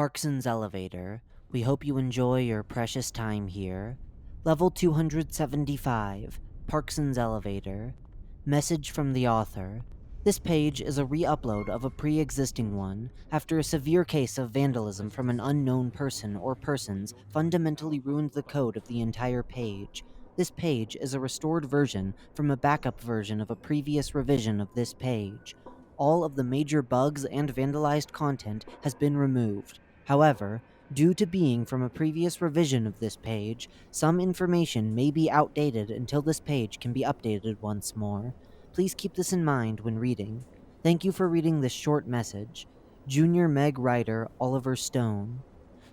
Parkson's elevator. We hope you enjoy your precious time here. Level 275, Parkson's elevator. Message from the author. This page is a re-upload of a pre-existing one after a severe case of vandalism from an unknown person or persons fundamentally ruined the code of the entire page. This page is a restored version from a backup version of a previous revision of this page. All of the major bugs and vandalized content has been removed. However, due to being from a previous revision of this page, some information may be outdated until this page can be updated once more. Please keep this in mind when reading. Thank you for reading this short message. Junior Meg writer Oliver Stone.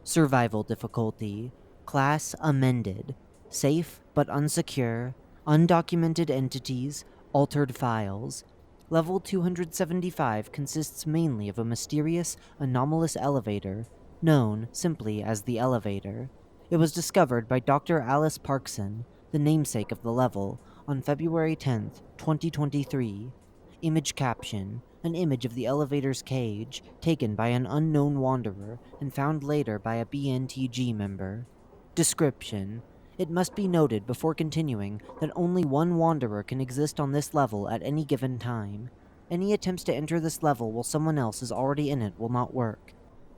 Survival difficulty. Class amended. Safe but unsecure. Undocumented entities. Altered files. Level 275 consists mainly of a mysterious, anomalous elevator, known simply as the elevator. It was discovered by Dr. Alice Parkson, the namesake of the level, on February 10th, 2023. Image caption: an image of the elevator's cage, taken by an unknown wanderer and found later by a BNTG member. Description: it must be noted before continuing that only one wanderer can exist on this level at any given time. Any attempts to enter this level while someone else is already in it will not work.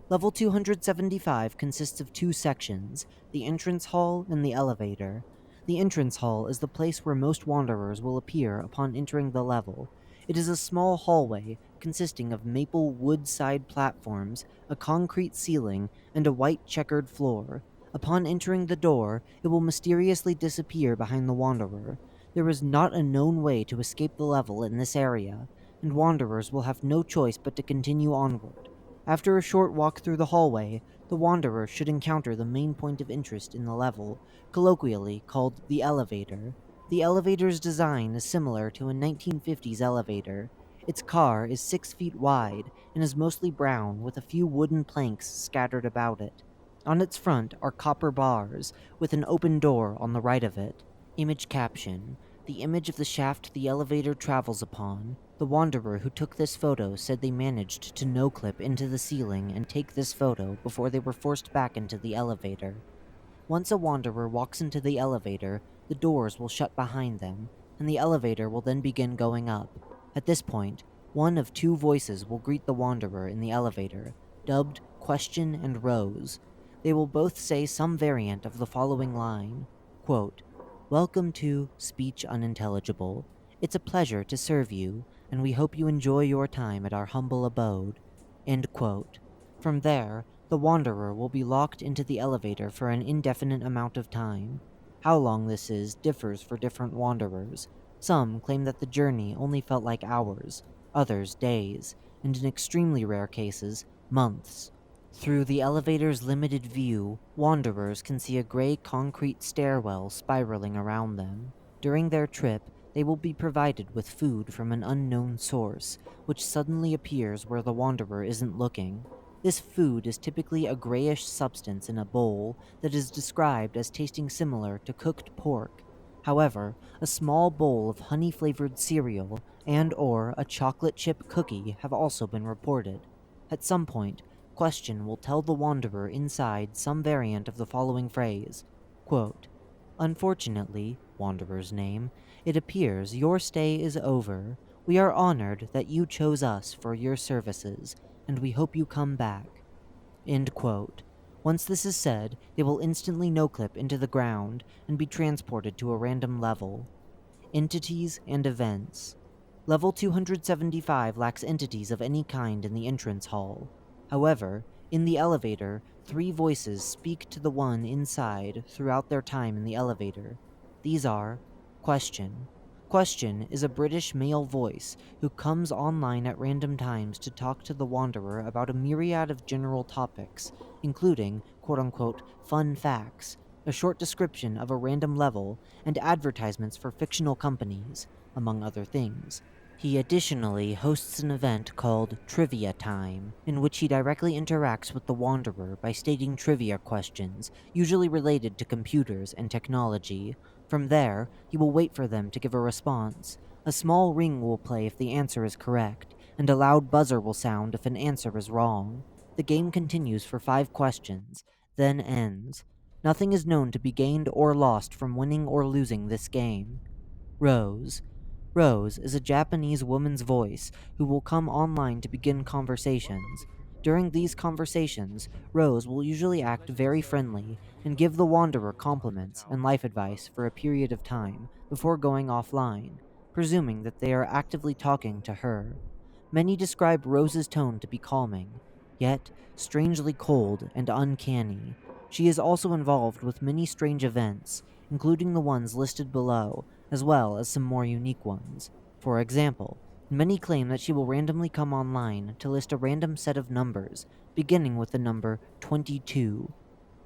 Level 275 consists of two sections, the entrance hall and the elevator. The entrance hall is the place where most wanderers will appear upon entering the level. It is a small hallway consisting of maple wood side platforms, a concrete ceiling, and a white checkered floor. Upon entering the door, it will mysteriously disappear behind the wanderer. There is not a known way to escape the level in this area, and wanderers will have no choice but to continue onward. After a short walk through the hallway, the wanderer should encounter the main point of interest in the level, colloquially called the elevator. The elevator's design is similar to a 1950s elevator. Its car is 6 feet wide and is mostly brown with a few wooden planks scattered about it. On its front are copper bars, with an open door on the right of it. Image caption: the image of the shaft the elevator travels upon. The wanderer who took this photo said they managed to no-clip into the ceiling and take this photo before they were forced back into the elevator. Once a wanderer walks into the elevator, the doors will shut behind them, and the elevator will then begin going up. At this point, one of two voices will greet the wanderer in the elevator, dubbed Question and Rose. They will both say some variant of the following line, quote, "Welcome to Speech Unintelligible. It's a pleasure to serve you, and we hope you enjoy your time at our humble abode." End quote. From there, the wanderer will be locked into the elevator for an indefinite amount of time. How long this is differs for different wanderers. Some claim that the journey only felt like hours, others days, and in extremely rare cases, months. Through the elevator's limited view, wanderers can see a gray concrete stairwell spiraling around them. During their trip, they will be provided with food from an unknown source, which suddenly appears where the wanderer isn't looking. This food is typically a grayish substance in a bowl that is described as tasting similar to cooked pork. However, a small bowl of honey-flavored cereal and/or a chocolate chip cookie have also been reported. At some point, Question will tell the wanderer inside some variant of the following phrase, quote, "Unfortunately, wanderer's name, it appears your stay is over. We are honored that you chose us for your services, and we hope you come back." End quote. Once this is said, they will instantly no-clip into the ground and be transported to a random level. Entities and events. Level 275 lacks entities of any kind in the entrance hall. However, in the elevator, 3 voices speak to the one inside throughout their time in the elevator. These are Question. Question is a British male voice who comes online at random times to talk to the wanderer about a myriad of general topics, including quote-unquote fun facts, a short description of a random level, and advertisements for fictional companies, among other things. He additionally hosts an event called Trivia Time, in which he directly interacts with the wanderer by stating trivia questions, usually related to computers and technology. From there, he will wait for them to give a response. A small ring will play if the answer is correct, and a loud buzzer will sound if an answer is wrong. The game continues for 5 questions, then ends. Nothing is known to be gained or lost from winning or losing this game. Rose. Rose is a Japanese woman's voice who will come online to begin conversations. During these conversations, Rose will usually act very friendly and give the Wanderer compliments and life advice for a period of time before going offline, presuming that they are actively talking to her. Many describe Rose's tone to be calming, yet strangely cold and uncanny. She is also involved with many strange events, including the ones listed below, as well as some more unique ones. For example, many claim that she will randomly come online to list a random set of numbers, beginning with the number 22.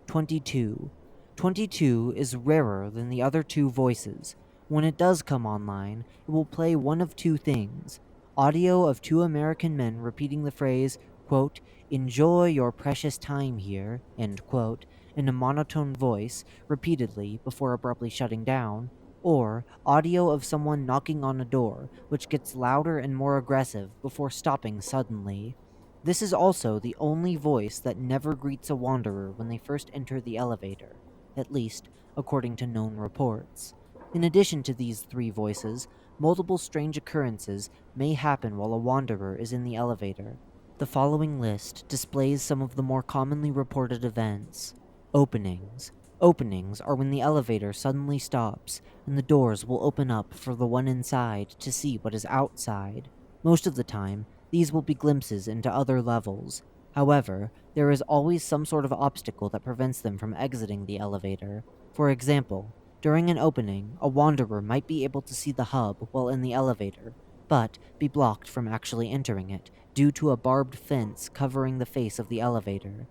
22. 22 is rarer than the other two voices. When it does come online, it will play one of two things: audio of two American men repeating the phrase, quote, "Enjoy your precious time here," end quote, in a monotone voice repeatedly before abruptly shutting down, or audio of someone knocking on a door, which gets louder and more aggressive before stopping suddenly. This is also the only voice that never greets a wanderer when they first enter the elevator, at least according to known reports. In addition to these 3 voices, multiple strange occurrences may happen while a wanderer is in the elevator. The following list displays some of the more commonly reported events. Openings. Openings are when the elevator suddenly stops and the doors will open up for the one inside to see what is outside. Most of the time, these will be glimpses into other levels. However, there is always some sort of obstacle that prevents them from exiting the elevator. For example, during an opening, a wanderer might be able to see the hub while in the elevator, but be blocked from actually entering it due to a barbed fence covering the face of the elevator.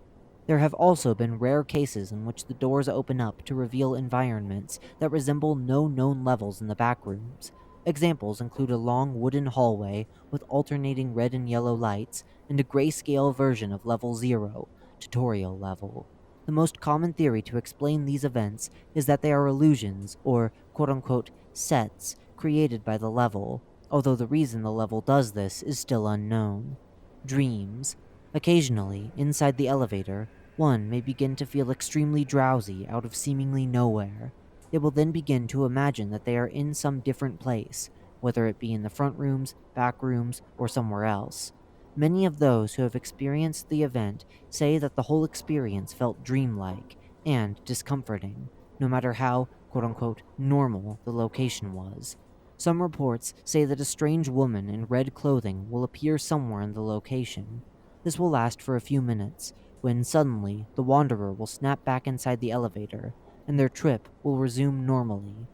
There have also been rare cases in which the doors open up to reveal environments that resemble no known levels in the backrooms. Examples include a long wooden hallway with alternating red and yellow lights, and a grayscale version of Level 0, tutorial level. The most common theory to explain these events is that they are illusions, or quote-unquote sets, created by the level, although the reason the level does this is still unknown. Dreams. Occasionally, inside the elevator, one may begin to feel extremely drowsy out of seemingly nowhere. They will then begin to imagine that they are in some different place, whether it be in the front rooms, back rooms, or somewhere else. Many of those who have experienced the event say that the whole experience felt dreamlike and discomforting, no matter how, quote-unquote, normal the location was. Some reports say that a strange woman in red clothing will appear somewhere in the location. This will last for a few minutes, when suddenly the wanderer will snap back inside the elevator, and their trip will resume normally.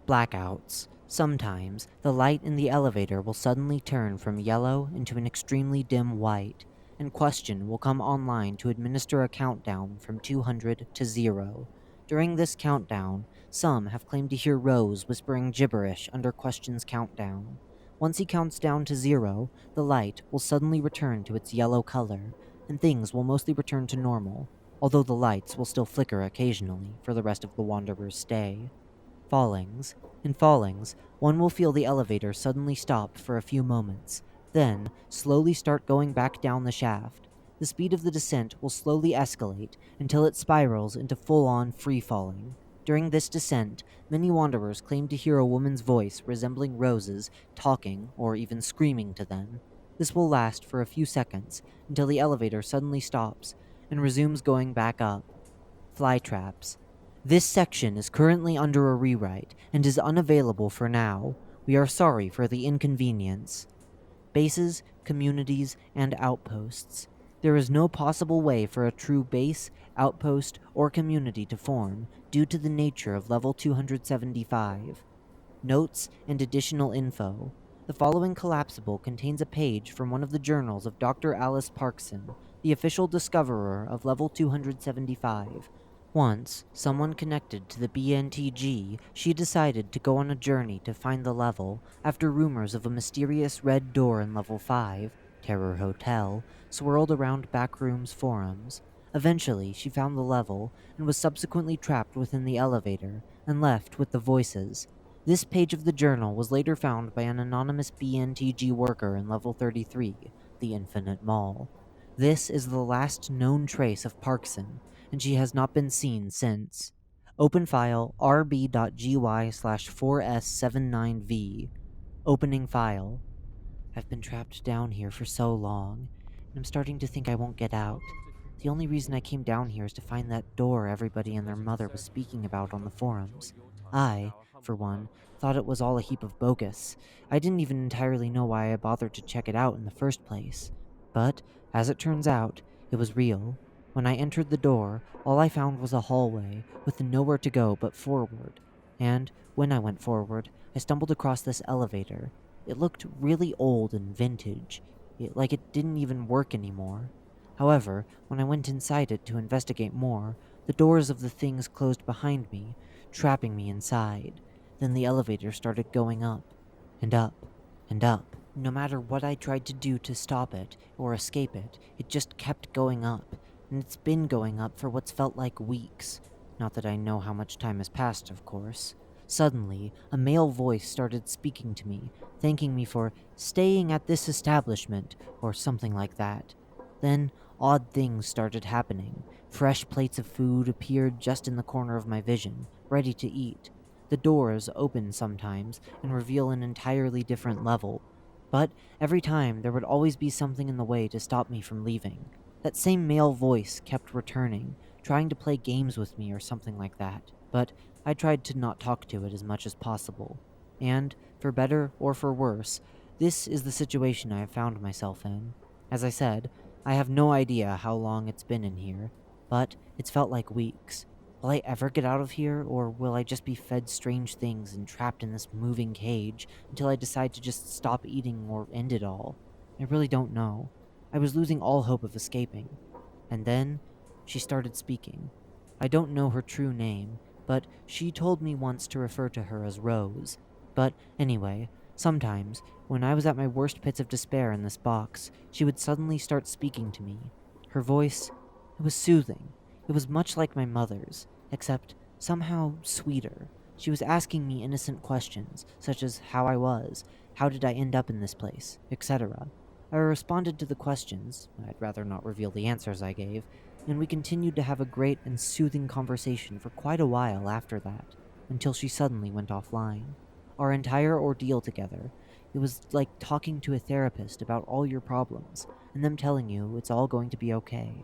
Blackouts. Sometimes, the light in the elevator will suddenly turn from yellow into an extremely dim white, and Question will come online to administer a countdown from 200 to 0. During this countdown, some have claimed to hear Rose whispering gibberish under Question's countdown. Once he counts down to 0, the light will suddenly return to its yellow color, and things will mostly return to normal, although the lights will still flicker occasionally for the rest of the Wanderer's stay. Fallings. In Fallings, one will feel the elevator suddenly stop for a few moments, then slowly start going back down the shaft. The speed of the descent will slowly escalate until it spirals into full-on free-falling. During this descent, many wanderers claim to hear a woman's voice resembling Rose's talking or even screaming to them. This will last for a few seconds until the elevator suddenly stops and resumes going back up. Flytraps. This section is currently under a rewrite and is unavailable for now. We are sorry for the inconvenience. Bases, communities, and outposts. There is no possible way for a true base, outpost, or community to form due to the nature of level 275. Notes and additional info. The following collapsible contains a page from one of the journals of Dr. Alice Parkson, the official discoverer of level 275. Once, someone connected to the BNTG, she decided to go on a journey to find the level after rumors of a mysterious red door in level 5, Terror Hotel, swirled around Backrooms forums. Eventually, she found the level and was subsequently trapped within the elevator and left with the voices. This page of the journal was later found by an anonymous BNTG worker in level 33, the Infinite Mall. This is the last known trace of Parkson, and she has not been seen since. Open file rb.gy/4s79v. Opening file. I've been trapped down here for so long, and I'm starting to think I won't get out. The only reason I came down here is to find that door everybody and their mother was speaking about on the forums. I, for one, thought it was all a heap of bogus. I didn't even entirely know why I bothered to check it out in the first place. But, as it turns out, it was real. When I entered the door, all I found was a hallway, with nowhere to go but forward. And, when I went forward, I stumbled across this elevator. It looked really old and vintage, like it didn't even work anymore. However, when I went inside it to investigate more, the doors of the things closed behind me, trapping me inside. Then the elevator started going up, and up, and up. No matter what I tried to do to stop it or escape it, it just kept going up, and it's been going up for what's felt like weeks. Not that I know how much time has passed, of course. Suddenly, a male voice started speaking to me, thanking me for staying at this establishment, or something like that. Then, odd things started happening. Fresh plates of food appeared just in the corner of my vision, ready to eat. The doors open sometimes and reveal an entirely different level. But every time, there would always be something in the way to stop me from leaving. That same male voice kept returning, trying to play games with me or something like that. But I tried to not talk to it as much as possible. And, for better or for worse, this is the situation I have found myself in. As I said, I have no idea how long it's been in here, but it's felt like weeks. Will I ever get out of here, or will I just be fed strange things and trapped in this moving cage until I decide to just stop eating or end it all? I really don't know. I was losing all hope of escaping. And then, she started speaking. I don't know her true name, but she told me once to refer to her as Rose. But anyway, sometimes, when I was at my worst pits of despair in this box, she would suddenly start speaking to me. Her voice, it was soothing. It was much like my mother's, except somehow sweeter. She was asking me innocent questions, such as how I was, how did I end up in this place, etc. I responded to the questions, I'd rather not reveal the answers I gave, and we continued to have a great and soothing conversation for quite a while after that, until she suddenly went offline. Our entire ordeal together, it was like talking to a therapist about all your problems, and them telling you it's all going to be okay.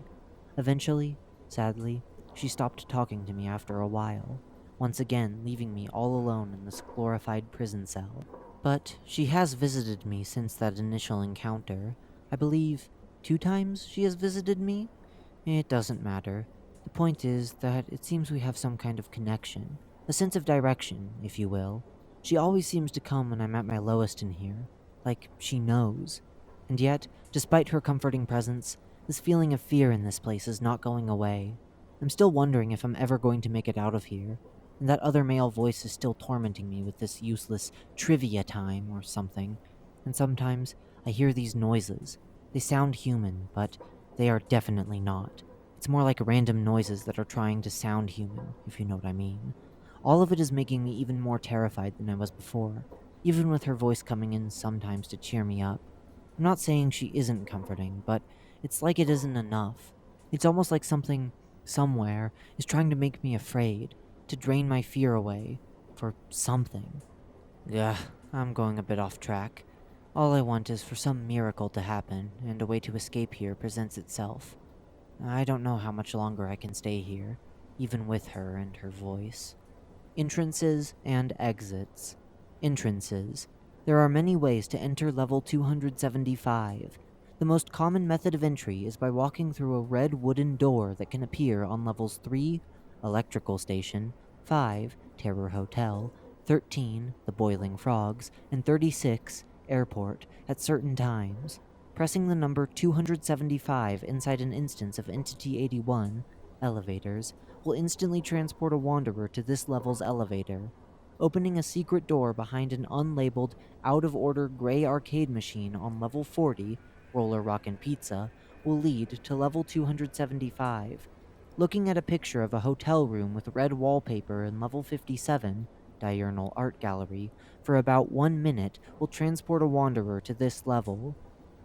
Eventually, sadly, she stopped talking to me after a while, once again leaving me all alone in this glorified prison cell. But she has visited me since that initial encounter. I believe 2 times she has visited me? It doesn't matter. The point is that it seems we have some kind of connection, a sense of direction, if you will. She always seems to come when I'm at my lowest in here, like she knows. And yet, despite her comforting presence, this feeling of fear in this place is not going away. I'm still wondering if I'm ever going to make it out of here, and that other male voice is still tormenting me with this useless trivia time or something. And sometimes I hear these noises. They sound human, but they are definitely not. It's more like random noises that are trying to sound human, if you know what I mean. All of it is making me even more terrified than I was before, even with her voice coming in sometimes to cheer me up. I'm not saying she isn't comforting, but it's like it isn't enough. It's almost like something, somewhere, is trying to make me afraid, to drain my fear away, for something. Yeah, I'm going a bit off track. All I want is for some miracle to happen, and a way to escape here presents itself. I don't know how much longer I can stay here, even with her and her voice. Entrances and exits. Entrances. There are many ways to enter level 275. The most common method of entry is by walking through a red wooden door that can appear on levels 3, Electrical Station, 5, Terror Hotel, 13, The Boiling Frogs, and 36, Airport, at certain times. Pressing the number 275 inside an instance of Entity 81, Elevators, will instantly transport a wanderer to this level's elevator. Opening a secret door behind an unlabeled, out-of-order gray arcade machine on level 40, Roller Rockin' Pizza, will lead to level 275. Looking at a picture of a hotel room with red wallpaper in level 57, Diurnal Art Gallery, for about 1 minute will transport a wanderer to this level.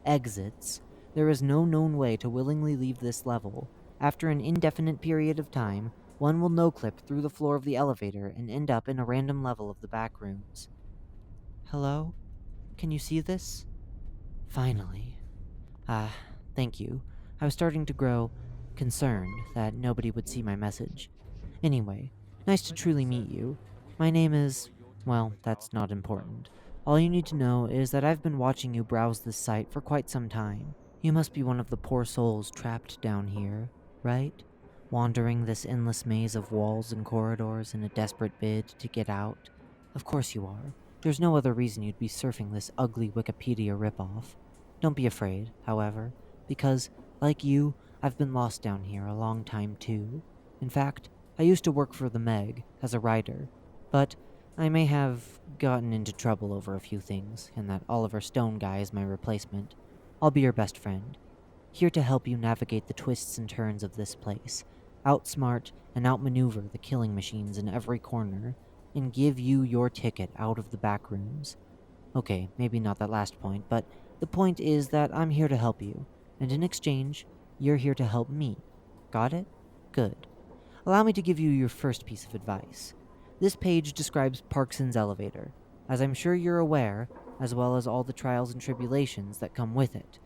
Exits. There is no known way to willingly leave this level. After an indefinite period of time, one will no-clip through the floor of the elevator and end up in a random level of the Backrooms. Hello? Can you see this? Finally. Thank you. I was starting to grow concerned that nobody would see my message. Anyway, nice to truly meet you. My name is... well, that's not important. All you need to know is that I've been watching you browse this site for quite some time. You must be one of the poor souls trapped down here, right? Wandering this endless maze of walls and corridors in a desperate bid to get out. Of course you are. There's no other reason you'd be surfing this ugly Wikipedia ripoff. Don't be afraid, however, because, like you, I've been lost down here a long time too. In fact, I used to work for the Meg as a writer, but I may have gotten into trouble over a few things, and that Oliver Stone guy is my replacement. I'll be your best friend, here to help you navigate the twists and turns of this place, outsmart and outmaneuver the killing machines in every corner, and give you your ticket out of the Backrooms. Okay, maybe not that last point, but the point is that I'm here to help you, and in exchange, you're here to help me. Got it? Good. Allow me to give you your first piece of advice. This page describes Parkson's elevator, as I'm sure you're aware, as well as all the trials and tribulations that come with it.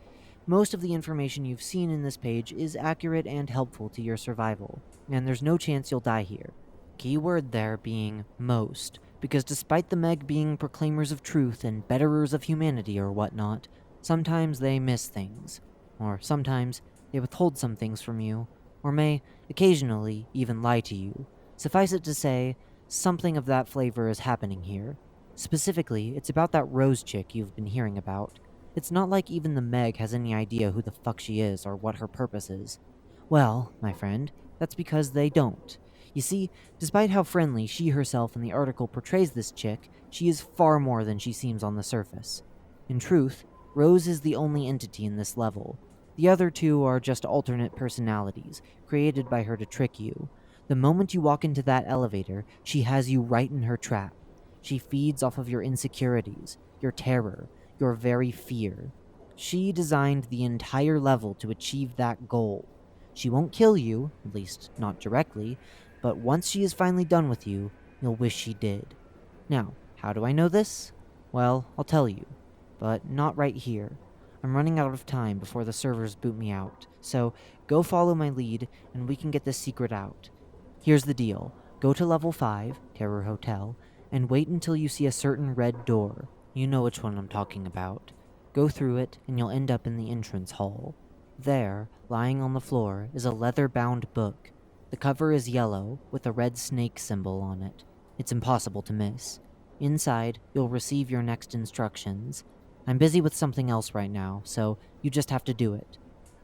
Most of the information you've seen in this page is accurate and helpful to your survival, and there's no chance you'll die here. Key word there being most, because despite the Meg being proclaimers of truth and betterers of humanity or whatnot, sometimes they miss things, or sometimes they withhold some things from you, or may occasionally even lie to you. Suffice it to say, something of that flavor is happening here. Specifically, it's about that Rose chick you've been hearing about. It's not like even the Meg has any idea who the fuck she is or what her purpose is. Well, my friend, that's because they don't. You see, despite how friendly she herself in the article portrays this chick, she is far more than she seems on the surface. In truth, Rose is the only entity in this level. The other two are just alternate personalities, created by her to trick you. The moment you walk into that elevator, she has you right in her trap. She feeds off of your insecurities, your terror, your very fear. She designed the entire level to achieve that goal. She won't kill you, at least not directly, but once she is finally done with you, you'll wish she did. Now, how do I know this? Well, I'll tell you, but not right here. I'm running out of time before the servers boot me out, so go follow my lead and we can get this secret out. Here's the deal. Go to level 5, Terror Hotel, and wait until you see a certain red door. You know which one I'm talking about. Go through it and you'll end up in the entrance hall. There, lying on the floor, is a leather-bound book. The cover is yellow, with a red snake symbol on it. It's impossible to miss. Inside, you'll receive your next instructions. I'm busy with something else right now, so you just have to do it.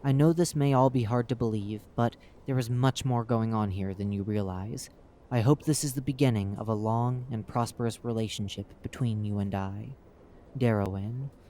I know this may all be hard to believe, but there is much more going on here than you realize. I hope this is the beginning of a long and prosperous relationship between you and I. Darrowin.